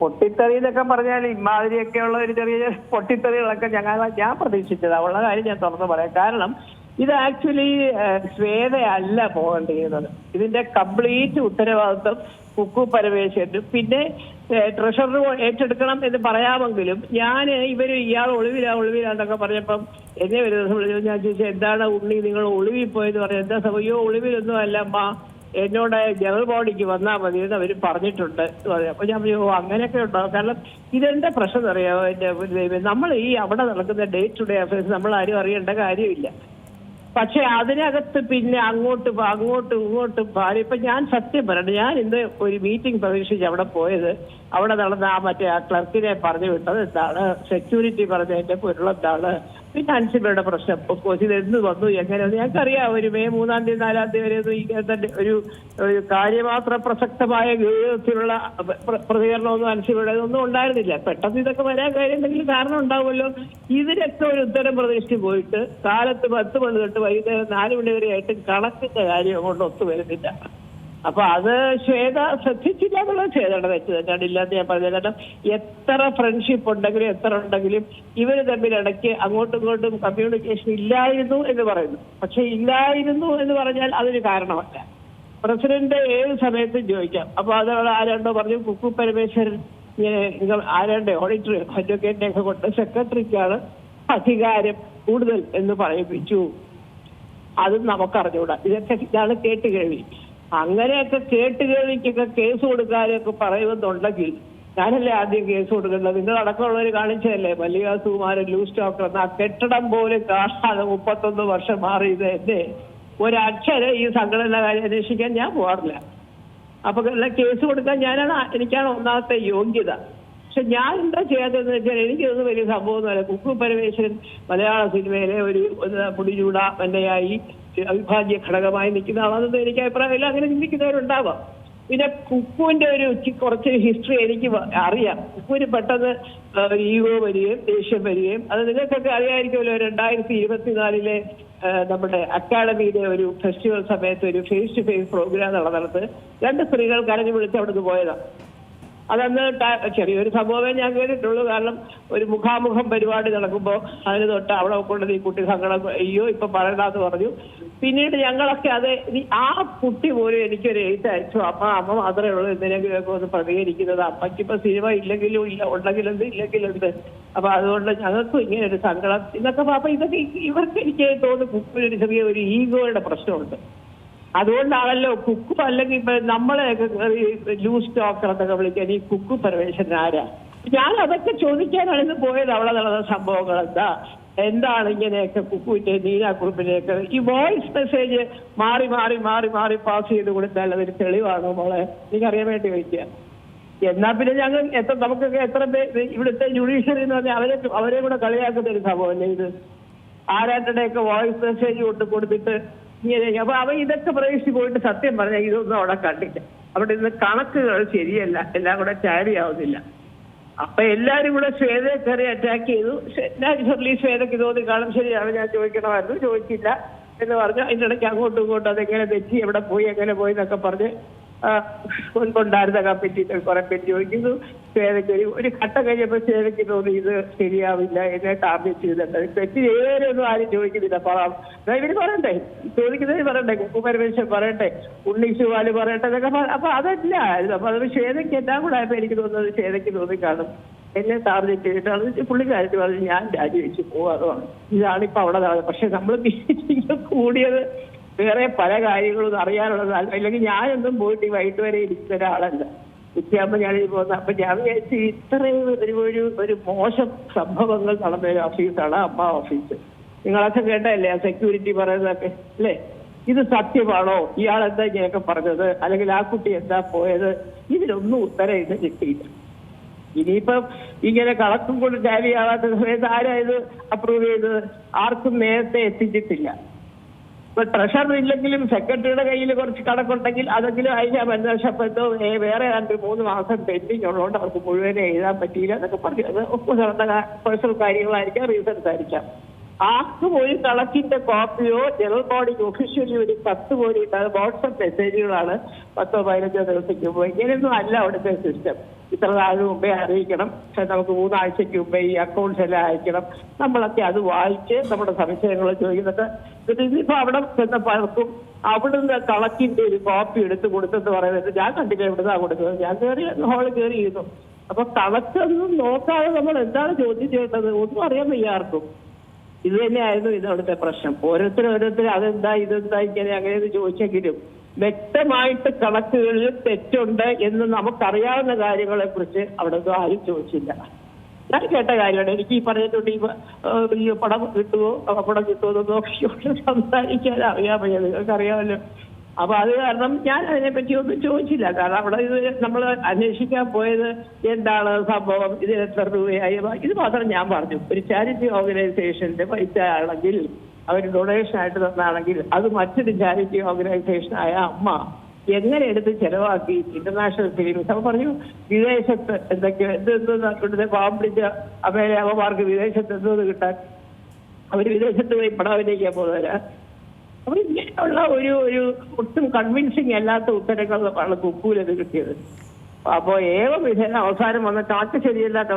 പൊട്ടിത്തെറി എന്നൊക്കെ പറഞ്ഞാൽ ഇമാതിരിയൊക്കെയുള്ള ഒരു ചെറിയ പൊട്ടിത്തെറികളൊക്കെ ഞാൻ പ്രതീക്ഷിച്ചത്. ഉള്ള കാര്യം ഞാൻ തുറന്നു പറയാം. കാരണം ഇത് ആക്ച്വലി ശ്വേതയല്ല പോകേണ്ടിയിരുന്നത്. ഇതിന്റെ കംപ്ലീറ്റ് ഉത്തരവാദിത്വം കുക്കു പരമേശ്വരനും പിന്നെ ട്രഷറർ ഏറ്റെടുക്കണം എന്ന് പറയാമെങ്കിലും ഇയാൾ ഒളിവിലാന്നൊക്കെ പറഞ്ഞപ്പം എന്നെ ഒരു ദിവസം വിളിച്ചു. ഞാൻ ചോദിച്ചു, എന്താണ് ഉണ്ണി നിങ്ങൾ ഒളിവിൽ പോയെന്ന് പറഞ്ഞു. എന്താ സമയോ ഒളിവിലൊന്നും അല്ല അമ്മ, എന്നോട് ജനറൽ ബോഡിക്ക് വന്നാൽ മതി എന്ന് അവർ പറഞ്ഞിട്ടുണ്ട് എന്ന് പറഞ്ഞു. അപ്പൊ ഞാൻ പറഞ്ഞു, അങ്ങനെയൊക്കെ ഉണ്ടാവും. കാരണം ഇതെന്താ പ്രശ്നം അറിയാമോ എന്റെ നമ്മൾ ഈ അവിടെ നടക്കുന്ന ഡേ ടു ഡേ അഫയേഴ്സ് നമ്മൾ ആരും അറിയേണ്ട കാര്യമില്ല. പക്ഷെ അതിനകത്ത് പിന്നെ അങ്ങോട്ടും ഇങ്ങോട്ടും ഇപ്പൊ ഞാൻ സത്യം പറയണ്ട, ഞാൻ ഇന്ന് ഒരു മീറ്റിംഗ് പ്രതീക്ഷിച്ച് അവിടെ പോയത്, അവിടെ നടന്ന ആ ക്ലർക്കിനെ പറഞ്ഞു വിട്ടത് എന്താണ്, സെക്യൂരിറ്റി പറഞ്ഞതിന്റെ പൊരുളെന്താണ്, പിന്നെ അൻസിബയുടെ പ്രശ്നം ഓഫ്കോഴ്സ് ഇത് എന്ന് വന്നു എങ്ങനെയെന്ന് ഞങ്ങൾക്കറിയാം. ഒരു മെയ് 3-ാം തീയതി 4-ാം തീയതി വരെ ഇങ്ങനത്തെ ഒരു കാര്യമാത്ര പ്രസക്തമായ വിധത്തിലുള്ള പ്രതികരണമൊന്നും അൻസിബയുടെ ഒന്നും ഉണ്ടായിരുന്നില്ല. പെട്ടെന്ന് ഇതൊക്കെ വരാൻ കാര്യം എന്തെങ്കിലും കാരണം ഉണ്ടാവുമല്ലോ. ഇതിനൊക്കെ ഒരു ഉത്തരം പ്രതീക്ഷിച്ച് പോയിട്ട് കാലത്ത് 10 മണി തൊട്ട് വൈകുന്നേരം 4 മണി വരെ ആയിട്ട് കണക്കിന്റെ കാര്യം കൊണ്ട് ഒത്തുവരുന്നില്ല. അപ്പൊ അത് ശ്വേത ശ്രദ്ധിച്ചില്ല എന്നുള്ളത് ശ്വേതയുടെ തെറ്റ് തന്നെയാണ്, ഇല്ലാന്ന് ഞാൻ പറഞ്ഞത്. കാരണം എത്ര ഫ്രണ്ട്ഷിപ്പ് ഉണ്ടെങ്കിലും എത്ര ഉണ്ടെങ്കിലും ഇവര് തമ്മിൽ ഇടയ്ക്ക് അങ്ങോട്ടും ഇങ്ങോട്ടും കമ്മ്യൂണിക്കേഷൻ ഇല്ലായിരുന്നു എന്ന് പറയുന്നു. പക്ഷെ ഇല്ലായിരുന്നു എന്ന് പറഞ്ഞാൽ അതൊരു കാരണമല്ല. പ്രസിഡന്റ് ഏത് സമയത്തും ചോദിക്കാം. അപ്പൊ അത് ആരാണ്ടോ പറഞ്ഞു, കുക്കു പരമേശ്വരൻ ഇങ്ങനെ ആരാണ്ട് ഓഡിറ്റർ അഡ്വക്കേറ്റിനെ ഒക്കെ കൊണ്ട് സെക്രട്ടറിക്കാണ് അധികാരം കൂടുതൽ എന്ന് പറയിപ്പിച്ചു. അതും നമുക്കറിഞ്ഞൂടാ. ഇതാണ് കേട്ടുകേൾവി. അങ്ങനെയൊക്കെ കേട്ടുകേൾവിക്കൊക്കെ കേസ് കൊടുക്കാനൊക്കെ പറയുമെന്നുണ്ടെങ്കിൽ ഞാനല്ലേ ആദ്യം കേസ് കൊടുക്കേണ്ടത്? നിങ്ങളടക്കമുള്ളവർ കാണിച്ചതല്ലേ മല്ലിക സുകുമാരൻ ലൂസ് സ്റ്റോക്കർ എന്ന ആ കെട്ടിടം പോലും കാണാതെ 31 വർഷം മാറിയത് എന്നെ ഒരക്ഷരം ഈ സംഘടന കാര്യം അന്വേഷിക്കാൻ ഞാൻ പോകാറില്ല. അപ്പൊ കേസ് കൊടുക്കാൻ എനിക്കാണ് ഒന്നാമത്തെ യോഗ്യത. പക്ഷെ ഞാൻ എന്താ ചെയ്യാത്തതെന്ന് വെച്ചാൽ എനിക്കിതൊന്നും വലിയ സംഭവമൊന്നുമല്ല. കുക്കു പരമേശ്വരൻ മലയാള സിനിമയിലെ ഒരു മുടിചൂട മന്നയായി അവിഭാജ്യ ഘടകമായി നിൽക്കുന്ന ആളാണെന്ന് എനിക്ക് അഭിപ്രായമില്ല. അങ്ങനെ ചിന്തിക്കുന്നവരുണ്ടാവാം. പിന്നെ കുക്കുവിന്റെ കുറച്ച് ഹിസ്റ്ററി എനിക്ക് അറിയാം. കുക്കുവിന് പെട്ടെന്ന് ഈഗോ വരികയും ദേഷ്യം വരികയും, അത് നിങ്ങൾക്കൊക്കെ അറിയാമായിരിക്കുമല്ലോ. 2024 നമ്മുടെ അക്കാഡമിയിലെ ഒരു ഫെസ്റ്റിവൽ സമയത്ത് ഒരു ഫേസ് ടു ഫേസ് പ്രോഗ്രാം നടന്നിടത്ത് 2 സ്ത്രീകൾ കരഞ്ഞു വിളിച്ച് അവിടുന്ന് പോയതാണ്. അതന്ന് ചെറിയൊരു സംഭവമേ ഞാൻ കേട്ടിട്ടുള്ളൂ. കാരണം ഒരു മുഖാമുഖം പരിപാടി നടക്കുമ്പോൾ അതിന് തൊട്ട് അവിടെ കൊണ്ട് ഈ കുട്ടി സങ്കടം അയ്യോ ഇപ്പൊ പറയണ്ടെന്ന് പറഞ്ഞു. പിന്നീട് ഞങ്ങളൊക്കെ ആ കുട്ടി പോലും എനിക്കൊരു എഴുത്ത് അയച്ചു. അമ്മ മാത്രമേ ഉള്ളൂ എന്തിനെങ്കിലുമൊക്കെ ഒന്ന് പ്രതികരിക്കുന്നത്. അമ്മയ്ക്കിപ്പോ സിനിമ ഇല്ലെങ്കിലും ഇല്ല, ഉണ്ടെങ്കിലെന്ത് ഇല്ലെങ്കിലെന്ത്. അപ്പൊ അതുകൊണ്ട് ഞങ്ങൾക്കും ഇങ്ങനെ ഒരു സങ്കടം ഇതൊക്കെ. അപ്പൊ ഇതൊക്കെ ഇവർക്ക് എനിക്ക് തോന്നുന്നു കുക്കിനൊരു ചെറിയ ഒരു ഈഗോയുടെ പ്രശ്നമുണ്ട്. അതുകൊണ്ടാണല്ലോ കുക്കു, അല്ലെങ്കിൽ ഇപ്പൊ നമ്മളെയൊക്കെ ലൂസ് സ്റ്റോക്കർ എന്നൊക്കെ വിളിക്കാൻ ഈ കുക്കു പരമേശ്വരൻ ആരാ? ഞാൻ അതൊക്കെ ചോദിക്കാനാണ് ഇന്ന് പോയത്. അവിടെ നടന്ന സംഭവങ്ങൾ എന്താണ് ഇങ്ങനെയൊക്കെ കുക്കുവിന്റെ നീനാക്കുറിപ്പിനെയൊക്കെ ഈ വോയിസ് മെസ്സേജ് മാറി മാറി മാറി മാറി പാസ് ചെയ്ത് കൊടുത്താൽ അതൊരു തെളിവാണോ മോളെ? എനിക്കറിയാൻ വേണ്ടി ചോദിക്കുക. എന്നാ പിന്നെ നമുക്കൊക്കെ എത്ര പേര് ഇവിടുത്തെ ജുഡീഷ്യറി എന്ന് പറഞ്ഞാൽ അവരെ കൂടെ കളിയാക്കുന്ന ഒരു സംഭവമല്ലേ ഇത്? ആരാട്ടടെയൊക്കെ വോയിസ് മെസ്സേജ് കൊടുത്തിട്ട് ഇങ്ങനെ. അപ്പൊ ഇതൊക്കെ പ്രവേശിച്ച് പോയിട്ട് സത്യം പറഞ്ഞാൽ ഇതൊന്നും അവിടെ കണ്ടില്ല. അവിടെ ഇന്ന് കണക്കുകൾ ശരിയല്ല, എല്ലാം കൂടെ ടാലി ആവുന്നില്ല. അപ്പൊ എല്ലാരും കൂടെ ശ്വേതയെ കയറി അറ്റാക്ക് ചെയ്തു. നാച്ചുറലി ശ്വേതയ്ക്ക് തോന്നി കാണും ശരിയാണ്, ഞാൻ ചോദിക്കണമായിരുന്നു, ചോദിച്ചില്ല എന്ന് പറഞ്ഞു. അതിൻ്റെ ഇടയ്ക്ക് അങ്ങോട്ടും ഇങ്ങോട്ടും അതെങ്ങനെ തെറ്റി, എവിടെ പോയി, എങ്ങനെ പോയി എന്നൊക്കെ പറഞ്ഞ് മുൻപുണ്ടായിരുന്ന കമ്മിറ്റി കുറെ പേര് ചോദിക്കുന്നു. ശ്വേതയ്ക്ക് ഒരു ഘട്ടം കഴിഞ്ഞപ്പോൾ ശ്വേതയ്ക്ക് തോന്നി ഇത് ശരിയാവില്ല, എന്നെ ടാർഗറ്റ് ചെയ്തിട്ടുണ്ട്. തെറ്റ് ചെയ്തവരൊന്നും ആരും ചോദിക്കുന്നില്ല. ഇവര് പറയണ്ടേ, ചോദിക്കുന്നവര് പറയണ്ടേ, കുക്കു പരമേശ്വരൻ പറയട്ടെ, ഉണ്ണി ശിവാല് പറയട്ടെ എന്നൊക്കെ. അപ്പൊ അതല്ല. അപ്പൊ അത് ശ്വേതയ്ക്ക് എല്ലാം കൂടെ ആയപ്പോ എനിക്ക് തോന്നുന്നത് ശ്വേതയ്ക്ക് തോന്നിക്കാണും എന്നെ ടാർഗറ്റ് ചെയ്തിട്ടാണ് പുള്ളിക്കാരി പറഞ്ഞ് ഞാൻ രാജിവെച്ച് പോവാതാണ്. ഇതാണിപ്പോ അവിടെ നടന്നത്. പക്ഷെ നമ്മൾ കൂടിയത് വേറെ പല കാര്യങ്ങളും അറിയാനുള്ളത്. അല്ലെങ്കിൽ ഞാനൊന്നും പോയിട്ട് ഈ വൈകിട്ട് വരെ ഇരിക്കുന്ന ഒരാളല്ല. ഉച്ചയാകുമ്പോൾ ഞാനിത് പോകുന്നത്. അപ്പൊ ഞാൻ വിചാരിച്ചു ഇത്രയും ഒരു മോശം സംഭവങ്ങൾ നടന്ന ഒരു ഓഫീസാണ് അമ്മ ഓഫീസ്. നിങ്ങളൊക്കെ കേട്ടല്ലേ ആ സെക്യൂരിറ്റി പറയുന്നതൊക്കെ അല്ലേ? ഇത് സത്യമാണോ? ഇയാൾ എന്താ ഇങ്ങനെയൊക്കെ പറഞ്ഞത്? അല്ലെങ്കിൽ ആ കുട്ടി എന്താ പോയത്? ഇതിനൊന്നും ഉത്തരം ഇത് കിട്ടിയില്ല. ഇനിയിപ്പം ഇങ്ങനെ കണക്കും കൊണ്ട് ടാലി ആവാത്ത സമയത്ത് ആരാ ഇത് അപ്രൂവ് ചെയ്തത്? ആർക്കും നേരത്തെ എത്തിച്ചിട്ടില്ല. ഇപ്പൊ ട്രഷറർ ഇല്ലെങ്കിലും സെക്രട്ടറിയുടെ കയ്യിൽ കുറച്ച് കണക്കുണ്ടെങ്കിൽ അതെങ്കിലും അയച്ചാൽ അന്വേഷണത്തോ വേറെ 2-3 മാസം പെൻഡിങ് ഉള്ളതുകൊണ്ട് അവർക്ക് മുഴുവനെ എഴുതാൻ പറ്റിയില്ല എന്നൊക്കെ പറഞ്ഞു. അത് പേഴ്സണൽ കാര്യങ്ങളായിരിക്കാം, റീസൺസ് ആയിരിക്കാം. ആർക്കും ഒരു കണക്കിന്റെ കോപ്പിയോ ജനറൽ ബോഡിക്ക് ഒഫീഷ്യലി ഒരു കത്ത് പോലും ഇട്ട് അത് വാട്സപ്പ് മെസ്സേജുകളാണ് 10-15 ദിവസത്തേക്ക് മുമ്പ്. ഇങ്ങനെയൊന്നും അല്ല അവിടുത്തെ സിസ്റ്റം. ഇത്ര നാളിന് മുമ്പേ അറിയിക്കണം, നമുക്ക് 3 ആഴ്ചയ്ക്ക് മുമ്പേ ഈ അക്കൗണ്ട്സ് എല്ലാം അയക്കണം. നമ്മളൊക്കെ അത് വായിച്ച് നമ്മുടെ സംശയങ്ങൾ ചോദിക്കുന്നത്. ഇതിപ്പോ അവിടെ ചെന്ന പലർക്കും അവിടുന്ന് കണക്കിന്റെ ഒരു കോപ്പി എടുത്ത് കൊടുത്തെന്ന് പറയുന്നത് ഞാൻ കണ്ടില്ല. എവിടുന്നാ കൊടുക്കുന്നത്? ഞാൻ കയറി ഹോളിൽ കയറിയിരുന്നു. അപ്പൊ കണക്കൊന്നും നോക്കാതെ നമ്മൾ എന്താണ് ചോദ്യം ചെയ്യേണ്ടത്? ഒന്നും അറിയാൻ വയ്യ ആർക്കും. ഇത് തന്നെയായിരുന്നു ഇതവിടുത്തെ പ്രശ്നം. ഓരോരുത്തരും അതെന്താ ഇതെന്താ ഇങ്ങനെ അങ്ങനെയെന്ന് ചോദിച്ചെങ്കിലും വ്യക്തമായിട്ട് കണക്കുകളിൽ തെറ്റുണ്ട് എന്ന് നമുക്കറിയാവുന്ന കാര്യങ്ങളെ കുറിച്ച് അവിടെ ഒന്നും ആരും ചോദിച്ചില്ല. ഞാൻ കേട്ട കാര്യമാണ്. എനിക്ക് ഈ പറഞ്ഞിട്ടുണ്ട് ഈ പണം കിട്ടുമോ പണം കിട്ടുമോ എന്ന് നോക്കിയോണ്ട് സംസാരിക്കാൻ അറിയാൻ വയ്യ. നിങ്ങൾക്കറിയാമല്ലോ. അപ്പൊ അത് കാരണം ഞാൻ അതിനെപ്പറ്റി ഒന്നും ചോദിച്ചില്ല. കാരണം അവിടെ ഇത് നമ്മൾ അന്വേഷിക്കാൻ പോയത് എന്താണ് സംഭവം, ഇത് എത്ര രൂപയായി, ഇത് മാത്രം ഞാൻ പറഞ്ഞു. ഒരു ചാരിറ്റി ഓർഗനൈസേഷന്റെ പൈസ ആണെങ്കിൽ, അവർ ഡൊണേഷൻ ആയിട്ട് തന്നാണെങ്കിൽ അത് മറ്റൊരു ചാരിറ്റി ഓർഗനൈസേഷനായ അമ്മ എങ്ങനെ എടുത്ത് ചെലവാക്കി ഇന്റർനാഷണൽ ഫിലിംസ്. അപ്പൊ പറഞ്ഞു വിദേശത്ത് എന്തൊക്കെയോ ഇവിടുത്തെ പാമ്പിടിച്ച അമ്മമാർക്ക് വിദേശത്ത് എന്തോന്ന് കിട്ടാൻ, അവര് വിദേശത്ത് പോയി പണം അഭിനയിക്കാൻ പോകുന്നവരാ. അപ്പൊ ഇങ്ങനെയുള്ള ഒരു ഒട്ടും കൺവിൻസിങ് അല്ലാത്ത ഉത്തരങ്ങളാണ് കുക്കൂലത് കിട്ടിയത്. അപ്പോ വിധേന അവസാനം വന്ന കണക്ക് ശരിയല്ല അത്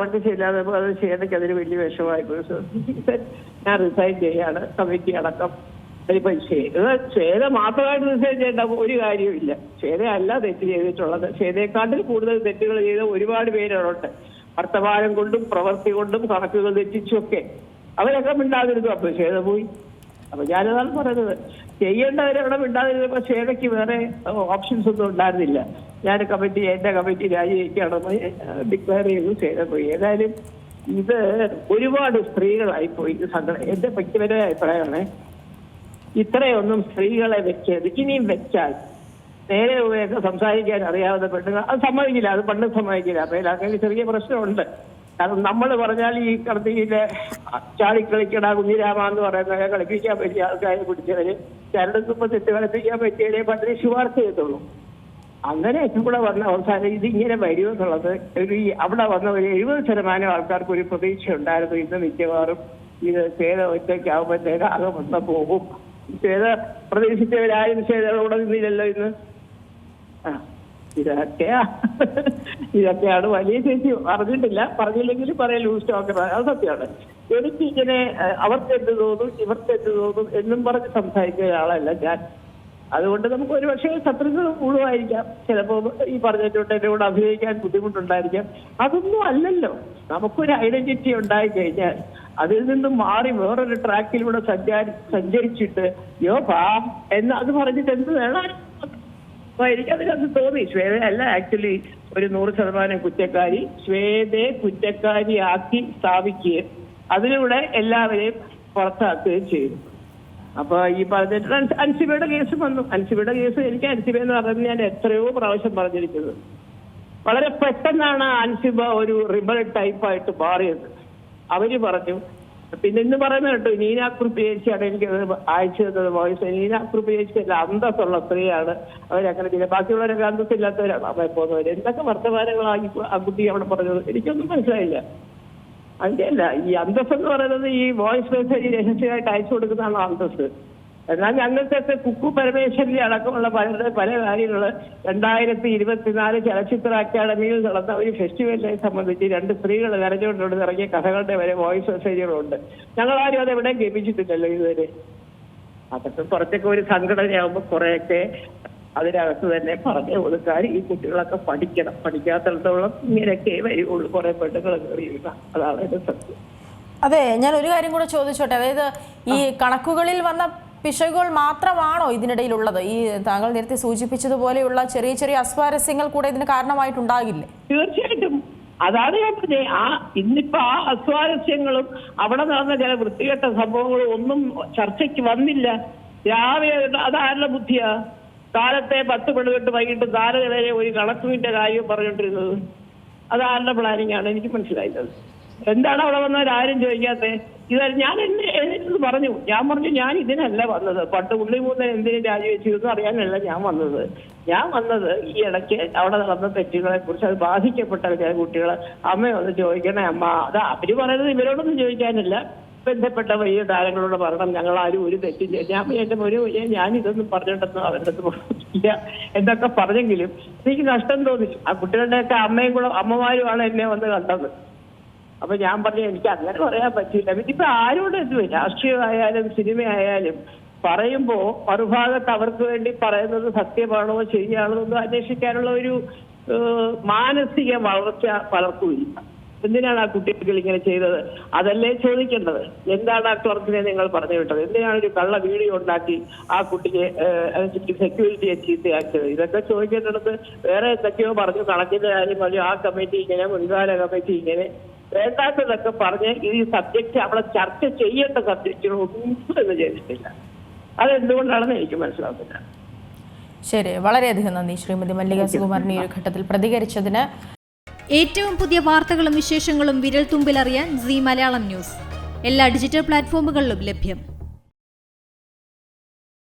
ചെയ്യണമെങ്കിൽ അതൊരു വലിയ വിഷമമായി പോയി. ഞാൻ റിസൈൻ ചെയ്യാണ്, കമ്മിറ്റി അടക്കം. ഇപ്പൊ ശ്വേത മാത്രമായിട്ട് റിസൈൻ ചെയ്യേണ്ട ഒരു കാര്യമില്ല. ശ്വേതയല്ല തെറ്റ് ചെയ്തിട്ടുള്ളത്. ശ്വേതയെക്കാട്ടിൽ കൂടുതൽ തെറ്റുകൾ ചെയ്ത ഒരുപാട് പേരുണ്ട്. വർത്തമാനം കൊണ്ടും പ്രവൃത്തി കൊണ്ടും കണക്കുകൾ തെറ്റിച്ചുമൊക്കെ അവരൊക്കെ മിണ്ടാതിരുന്നു. അപ്പൊ ശ്വേത പോയി. അപ്പൊ ഞാനതാണ് പറയുന്നത്, ചെയ്യേണ്ടവരവിടെ മിണ്ടാതിരുന്നപ്പോ ശ്വേതയ്ക്ക് വേറെ ഓപ്ഷൻസ് ഒന്നും ഉണ്ടായിരുന്നില്ല. ഞാൻ എന്റെ കമ്മിറ്റി രാജിവെക്കുകയാണെന്ന് ഡിക്ലെയർ ചെയ്തു. ശ്വേത പോയി. ഏതായാലും ഇത് ഒരുപാട് സ്ത്രീകളായിപ്പോയി. ഇത് സങ്കടം. എന്റെ വ്യക്തിപരമായ അഭിപ്രായമാണ്. ഇത്രയൊന്നും സ്ത്രീകളെ വെച്ചത് ഇനിയും വെച്ചാൽ നേരെ ഉപയോഗം സംസാരിക്കാൻ അറിയാവുന്ന പെണ്ണുങ്ങൾ അത് സമ്മതിക്കില്ല. അത് പണ്ട് സമ്മതിക്കില്ല. അപ്പൊ അങ്ങനെ ചെറിയ പ്രശ്നമുണ്ട്. കാരണം നമ്മൾ പറഞ്ഞാൽ ഈ കടത്തിയിലെ ചാടിക്കളിക്കട കുഞ്ഞിരാമ എന്ന് പറയുന്ന കളിപ്പിക്കാൻ പറ്റിയ ആൾക്കാരെ പിടിച്ചവര് ചരടുക്കുമ്പോ തെറ്റ് കളിപ്പിക്കാൻ പറ്റിയവരെ പദ്ധതി ശുപാർശ ചെയ്തുള്ളൂ. അങ്ങനെ കൂടെ വന്ന അവസാനം ഇതിങ്ങനെ വരുമെന്നുള്ളത് അവിടെ വന്ന ഒരു 70% ആൾക്കാർക്ക് ഒരു പ്രതീക്ഷ ഉണ്ടായിരുന്നു. ഇന്ന് മിക്കവാറും ഇത് സേന ഒറ്റയ്ക്കാവുമ്പോഴത്തേക്ക് ആകെ വന്ന പോകും. സേന പ്രതീക്ഷിച്ചവരാരും സേനകളോടെ നിന്നില്ലല്ലോ ഇന്ന്. ഇതൊക്കെയാണ് വലിയ ചേച്ചി പറഞ്ഞിട്ടില്ല. പറഞ്ഞില്ലെങ്കിലും പറയാൻ ലൂസ് ടോക്കർ. അത് സത്യമാണ്. എനിക്ക് ഇങ്ങനെ അവർക്ക് എന്ത് തോന്നും ഇവർക്ക് എന്ത് തോന്നും എന്നും പറഞ്ഞ് സംസാരിക്കുന്ന ഒരാളല്ല ഞാൻ. അതുകൊണ്ട് നമുക്ക് ഒരുപക്ഷെ ശത്രുക്കൾ കൂടുമായിരിക്കാം. ചിലപ്പോ ഈ പറഞ്ഞിട്ടുണ്ട് എന്നെ കൂടെ അഭിനയിക്കാൻ ബുദ്ധിമുട്ടുണ്ടായിരിക്കാം. അതൊന്നും അല്ലല്ലോ. നമുക്കൊരു ഐഡന്റിറ്റി ഉണ്ടായി കഴിഞ്ഞാൽ അതിൽ നിന്നും മാറി വേറൊരു ട്രാക്കിലൂടെ സഞ്ചരിച്ചിട്ട് എന്ന് അത് പറഞ്ഞിട്ട് എന്ത് വേണം. അപ്പൊ എനിക്കതിനകത്ത് തോന്നി ശ്വേതയല്ല ആക്ച്വലി ഒരു 100% കുറ്റക്കാരി. ശ്വേതയെ കുറ്റക്കാരിയാക്കി സ്ഥാപിക്കുകയും അതിലൂടെ എല്ലാവരെയും പുറത്താക്കുകയും ചെയ്തു. അപ്പൊ ഈ പറഞ്ഞിട്ട് അൻസിബയുടെ കേസ് വന്നു. അൻസിബയുടെ കേസ് എനിക്ക് അൻസിബ എന്ന് പറഞ്ഞത് ഞാൻ എത്രയോ പ്രാവശ്യം പറഞ്ഞിരിക്കുന്നത്. വളരെ പെട്ടെന്നാണ് അൻസിബ ഒരു റിബൽ ടൈപ്പായിട്ട് മാറിയത്. അവര് പറഞ്ഞു. പിന്നെ ഇന്ന് പറയുന്നത് കേട്ടോ, നീനാക്കുറുപ്പ് ചേച്ചിയാണ് എനിക്കത് അയച്ചു തന്നത് വോയിസ്. നീനാക്കുറുപ്പ് ചേച്ചിയല്ല, അന്തസ്സുള്ള സ്ത്രീയാണ്. അവരങ്ങനെ ചെയ്ത ബാക്കിയുള്ളവരൊക്കെ അന്തസ്സില്ലാത്തവരാണ് അവിടെ പോകുന്നവര്. എന്തൊക്കെ വർത്തമാനങ്ങളായി ആ കുട്ടി അവിടെ പറഞ്ഞത് എനിക്കൊന്നും മനസ്സിലായില്ല. അതിന്റെ അല്ല, ഈ അന്തസ് എന്ന് പറയുന്നത് ഈ വോയിസ് മെസ്സേജ് രഹസ്യമായിട്ട് അയച്ചു കൊടുക്കുന്നതാണ് അന്തസ്. എന്നാൽ ഞങ്ങൾക്കൊക്കെ കുക്കു പരമേശ്വരി അടക്കമുള്ള പല കാര്യങ്ങള് 2024 ചലച്ചിത്ര അക്കാദമിയിൽ നടന്ന ഒരു ഫെസ്റ്റിവലിനെ സംബന്ധിച്ച് 2 സ്ത്രീകൾ കരഞ്ഞുകൊണ്ടുകൊണ്ട് ഇറങ്ങിയ കഥകളുടെ വരെ വോയിസ് മെസ്സേജുകളുണ്ട്. ഞങ്ങളാരും അതെവിടെയും കേൾപ്പിച്ചിട്ടില്ലല്ലോ ഇതുവരെ. അതൊക്കെ കുറച്ചൊക്കെ ഒരു സംഘടനയാകുമ്പോൾ കുറെയൊക്കെ അതിനകത്ത് തന്നെ പറഞ്ഞു കൊടുക്കാൻ ഈ കുട്ടികളൊക്കെ പഠിക്കണം. പഠിക്കാത്തിടത്തോളം ഇങ്ങനെയൊക്കെ വരുള്ളൂ. കുറെ പെണ്ണുങ്ങൾ കയറിയില്ല. അതാണ് എന്റെ സത്യം. അതെ, ഞാൻ ഒരു കാര്യം കൂടെ ചോദിച്ചോട്ടെ. അതായത് ഈ കണക്കുകളിൽ വന്ന പിശകുകൾ മാത്രമാണോ ഇതിനിടയിലുള്ളത്? ഈ താങ്കൾ നേരത്തെ സൂചിപ്പിച്ചതുപോലെയുള്ള ചെറിയ ചെറിയ അസ്വാരസ്യങ്ങൾ കൂടെ ഇതിന് കാരണമായിട്ടുണ്ടാകില്ലേ? തീർച്ചയായിട്ടും. അതാണ് ഞാൻ പറഞ്ഞത്. ഇന്നിപ്പോ ആ അസ്വാരസ്യങ്ങളും അവിടെ നടന്ന ചില വൃത്തികെട്ട സംഭവങ്ങളും ഒന്നും ചർച്ചയ്ക്ക് വന്നില്ല. രാവിലെ അതാരുടെ ബുദ്ധിയാ? കാലത്തെ 10 മണി തൊട്ട് വൈകിട്ട് 4 വരെ ഒരു കണക്കുവിന്റെ കാര്യം പറഞ്ഞോണ്ടിരുന്നത്. അതാരുടെ പ്ലാനിങ് ആണ് എനിക്ക് മനസ്സിലായില്ലത്. എന്താണ് അവിടെ വന്നവരാരും ചോദിക്കാത്തത്? ഞാൻ പറഞ്ഞു ഞാൻ ഇതിനല്ല വന്നത്. പണ്ട് ഉണ്ണിമൂന്നൻ എന്തിനും രാജിവെച്ചിരുന്നു അറിയാനല്ല ഞാൻ വന്നത്. ഈ ഇടയ്ക്ക് അവിടെ നടന്ന തെറ്റുകളെ കുറിച്ച് അത് ബാധിക്കപ്പെട്ട ചില കുട്ടികളെ അമ്മയൊന്ന് ചോദിക്കണേ അമ്മ. അത് അവര് പറയുന്നത് ഇവരോടൊന്നും ചോദിക്കാനില്ല. ബന്ധപ്പെട്ട വലിയ താരങ്ങളോട് പറയണം ഞങ്ങൾ ആരും ഒരു തെറ്റും ഞാനിതൊന്നും പറഞ്ഞിട്ടൊന്നും അവരുടെ അടുത്ത് ഇല്ല എന്നൊക്കെ പറഞ്ഞെങ്കിലും എനിക്ക് നഷ്ടം തോന്നി. ആ കുട്ടികളുടെയൊക്കെ അമ്മമാരുമാണ് എന്നെ വന്ന് കണ്ടത്. അപ്പൊ ഞാൻ പറഞ്ഞു എനിക്ക് അങ്ങനെ പറയാൻ പറ്റില്ല. ഇതിപ്പോ ആരോട് എന്തുവേ, രാഷ്ട്രീയമായാലും സിനിമയായാലും പറയുമ്പോ മറുഭാഗത്ത് അവർക്ക് വേണ്ടി പറയുന്നത് സത്യമാണോ ശരിയാണോ എന്ന് അന്വേഷിക്കാനുള്ള ഒരു മാനസിക വളർച്ച പലർക്കുമില്ല. എന്തിനാണ് ആ കുട്ടികൾ ഇങ്ങനെ ചെയ്തത്? അതല്ലേ ചോദിക്കേണ്ടത്. എന്താണ് ആ ക്ലർക്കിനെ നിങ്ങൾ പറഞ്ഞു വിട്ടത്? എന്തിനാണ് ഒരു കള്ള വീഡിയോ ഉണ്ടാക്കി ആ കുട്ടിയെ സെക്യൂരിറ്റിയെ ചീത്തയാക്കിയത്? ഇതൊക്കെ ചോദിക്കേണ്ടത്. വേറെ എന്തൊക്കെയോ പറഞ്ഞു, കണക്കിന്റെ കാര്യം പറഞ്ഞു, ആ കമ്മിറ്റി ഇങ്ങനെ, മുൻകാല കമ്മിറ്റി ഇങ്ങനെ, വേണ്ടാത്തതൊക്കെ പറഞ്ഞ് ഈ സബ്ജക്ട് അവിടെ ചർച്ച ചെയ്യേണ്ട സബ്ജക്റ്റുകൾ ഒന്നും എന്ന് ചെയ്തിട്ടില്ല. അതെന്തുകൊണ്ടാണെന്ന് എനിക്ക് മനസ്സിലാവുന്നില്ല. ശരി, വളരെയധികം നന്ദി ശ്രീമതി മല്ലിക സുകുമാരൻ ഈ ഒരു ഘട്ടത്തിൽ പ്രതികരിച്ചതിന്. ഏറ്റവും പുതിയ വാർത്തകളും വിശേഷങ്ങളും വിരൽ തുമ്പിലറിയാൻ സീ മലയാളം ന്യൂസ് എല്ലാ ഡിജിറ്റൽ പ്ലാറ്റ്ഫോമുകളിലും ലഭ്യം.